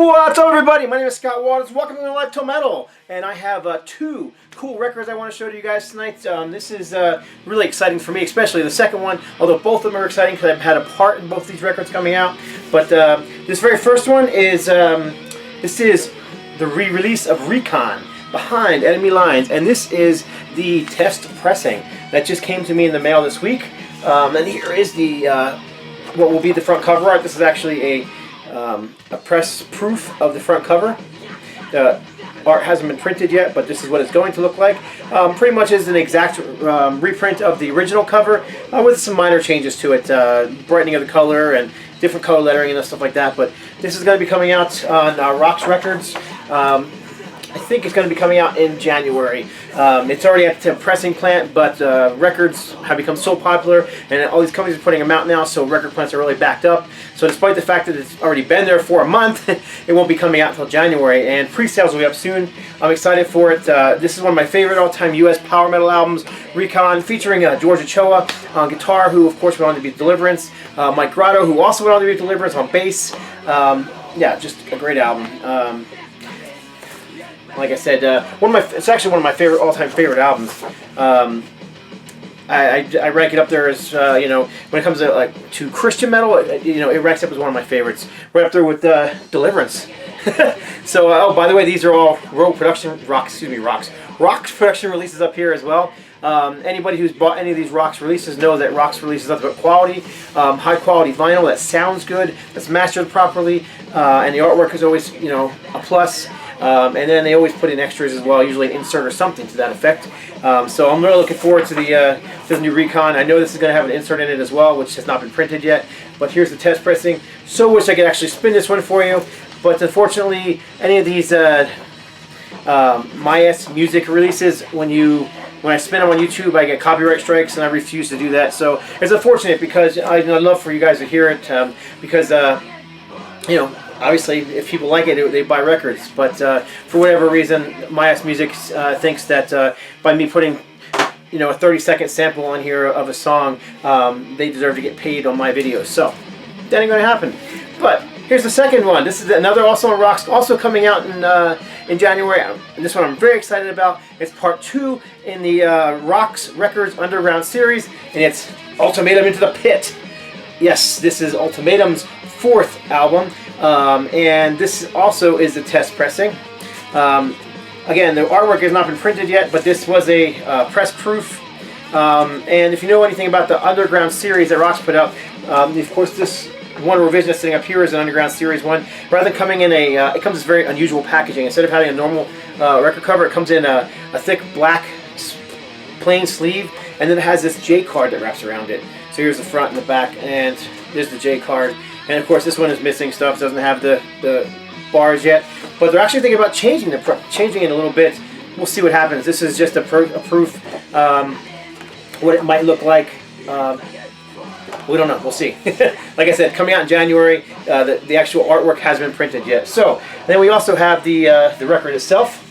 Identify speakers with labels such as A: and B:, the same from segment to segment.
A: What's up, everybody? My name is Scott Waters. Welcome to Live to Metal, and I have two cool records I want to show to you guys tonight. This is really exciting for me, especially the second one, although both of them are exciting because I've had a part in both these records coming out. But this very first one is this is the re-release of Recon, Behind Enemy Lines, and this is the test pressing that just came to me in the mail this week. And here is the what will be the front cover art. This is actually a press proof of the front cover. The art hasn't been printed yet, but this is what it's going to look like. Pretty much is an exact reprint of the original cover with some minor changes to it, brightening of the color and different color lettering and stuff like that. But this is going to be coming out on Roxx Records. I think it's going to be coming out in January. It's already at the pressing plant, but records have become so popular, and all these companies are putting them out now, so record plants are really backed up. So despite the fact that it's already been there for a month, it won't be coming out until January, and pre-sales will be up soon. I'm excited for it. This is one of my favorite all-time U.S. power metal albums, Recon, featuring George Ochoa on guitar, who of course went on to beat Deliverance, Mike Grotto, who also went on to beat Deliverance, on bass. Yeah, just a great album. Like I said, it's actually one of my favorite, all-time favorite albums. I rank it up there as you know, when it comes to Christian metal, it ranks up as one of my favorites, right up there with Deliverance. So, oh, by the way, these are all Roxx Production releases up here as well. Anybody who's bought any of these Roxx releases knows that Roxx releases nothing but quality, high quality vinyl that sounds good, that's mastered properly, and the artwork is always, a plus. And then they always put in extras as well, usually an insert or something to that effect. So I'm really looking forward to the new Recon. I know this is going to have an insert in it as well, which has not been printed yet. But here's the test pressing. So wish I could actually spin this one for you, but unfortunately, any of these My Music releases, when I spin them on YouTube, I get copyright strikes, and I refuse to do that. So it's unfortunate because I'd love for you guys to hear it, because obviously, if people like it, they buy records. But for whatever reason, My Music thinks that by me putting, a 30-second sample on here of a song, they deserve to get paid on my videos. So that ain't gonna happen. But here's the second one. This is another also on Roxx, also coming out in January. And this one I'm very excited about. It's part 2 in the Roxx Records Underground series, and it's Ultimatum Into the Pit. Yes, this is Ultimatum's 4th album. And this also is the test pressing. Again, the artwork has not been printed yet, but this was a press proof. And if you know anything about the Underground series that Roxx put out, of course this one revision that's sitting up here is an Underground Series 1. Rather than coming in it comes in very unusual packaging. Instead of having a normal record cover, it comes in a thick black plain sleeve, and then it has this J card that wraps around it. So here's the front and the back, and there's the J card. And of course, this one is missing stuff; doesn't have the bars yet. But they're actually thinking about changing it a little bit. We'll see what happens. This is just a proof, what it might look like. We don't know. We'll see. Like I said, coming out in January. The actual artwork hasn't been printed yet. So then we also have the record itself.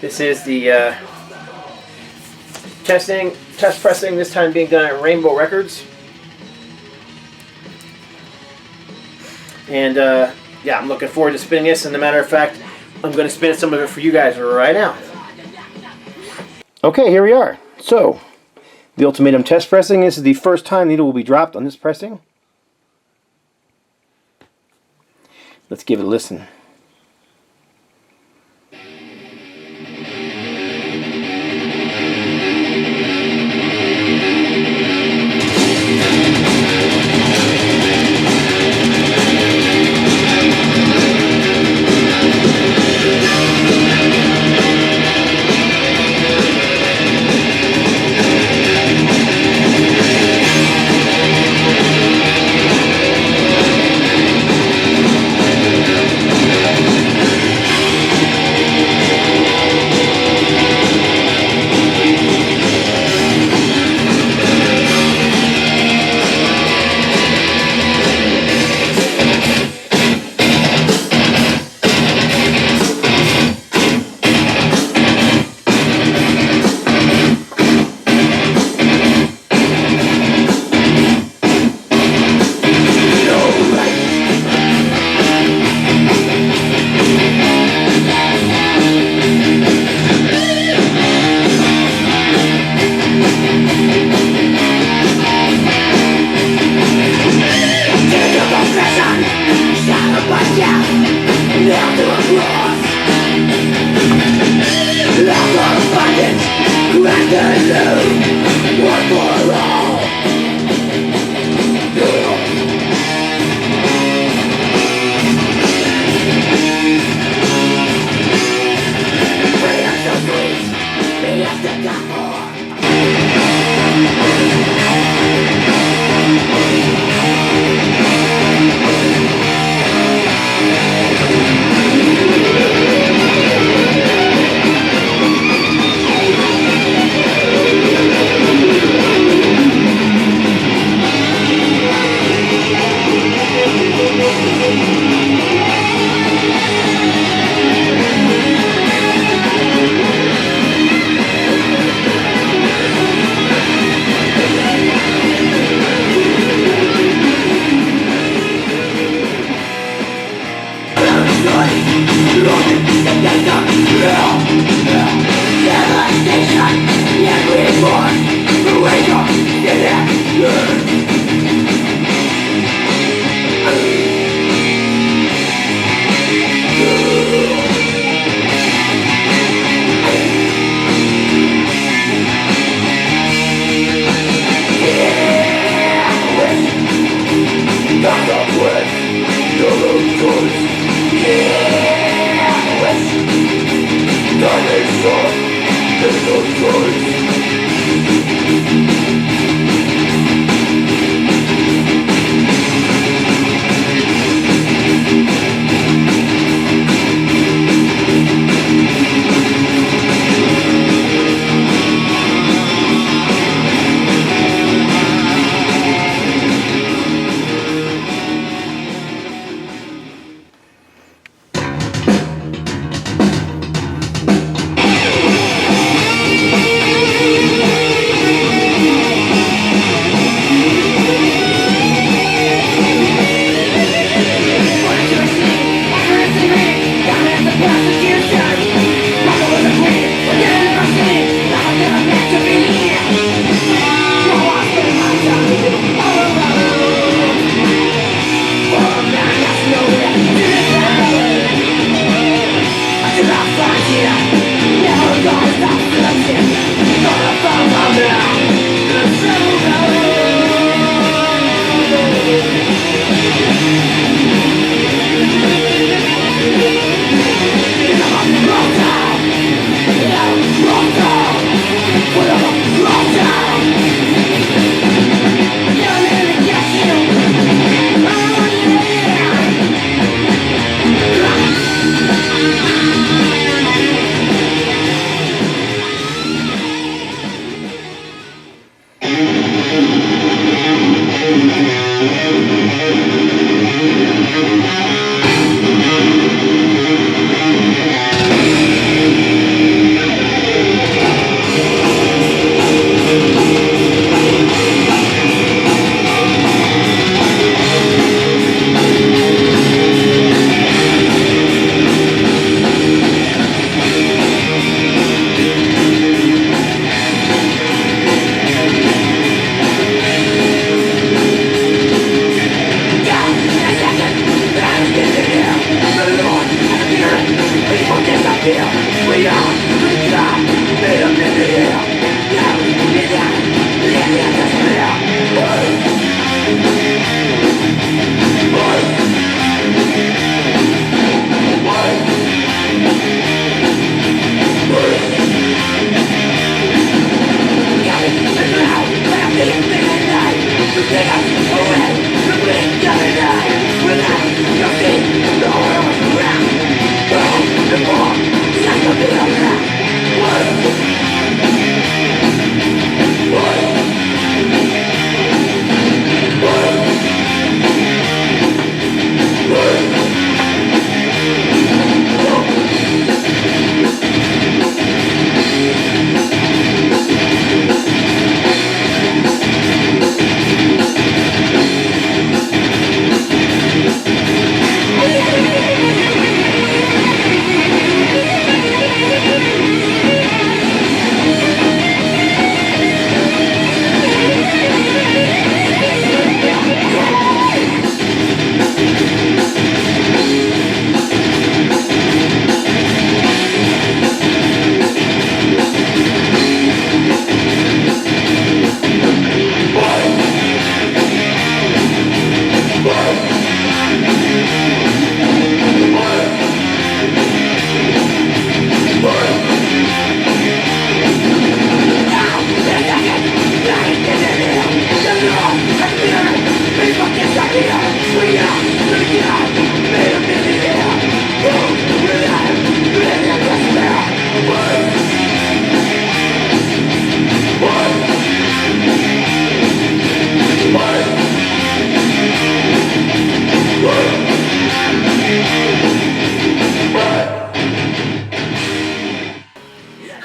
A: This is the test pressing. This time being done at Rainbow Records. And yeah, I'm looking forward to spinning this. And as a matter of fact, I'm going to spin some of it for you guys right now. Okay, here we are. So, the Ultimatum test pressing. This is the first time needle will be dropped on this pressing. Let's give it a listen.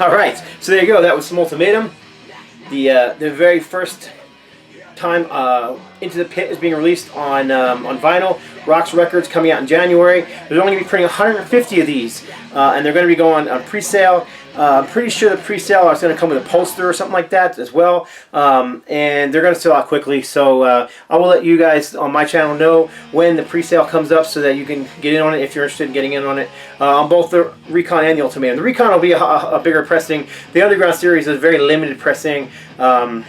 A: All right, so there you go. That was some Ultimatum. The very first time Into the Pit is being released on vinyl. Roxx Records coming out in January. They're only going to be printing 150 of these, and they're going to be going on pre-sale. I'm pretty sure the pre-sale is going to come with a poster or something like that as well, and they're going to sell out quickly. So I will let you guys on my channel know when the pre-sale comes up so that you can get in on it if you're interested in getting in on it on both the Recon and the Ultimatum. The Recon will be a bigger pressing. The Underground series is a very limited pressing. Yeah,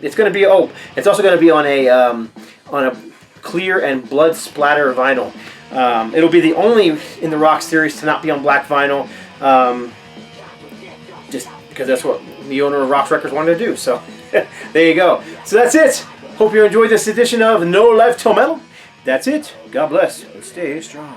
A: it's going to be. Oh, it's also going to be on a clear and blood splatter vinyl. It'll be the only in the Roxx series to not be on black vinyl, just because that's what the owner of Roxx Records wanted to do. So there you go. So that's it. Hope you enjoyed this edition of No Life Till Metal. That's it. God bless. Stay strong.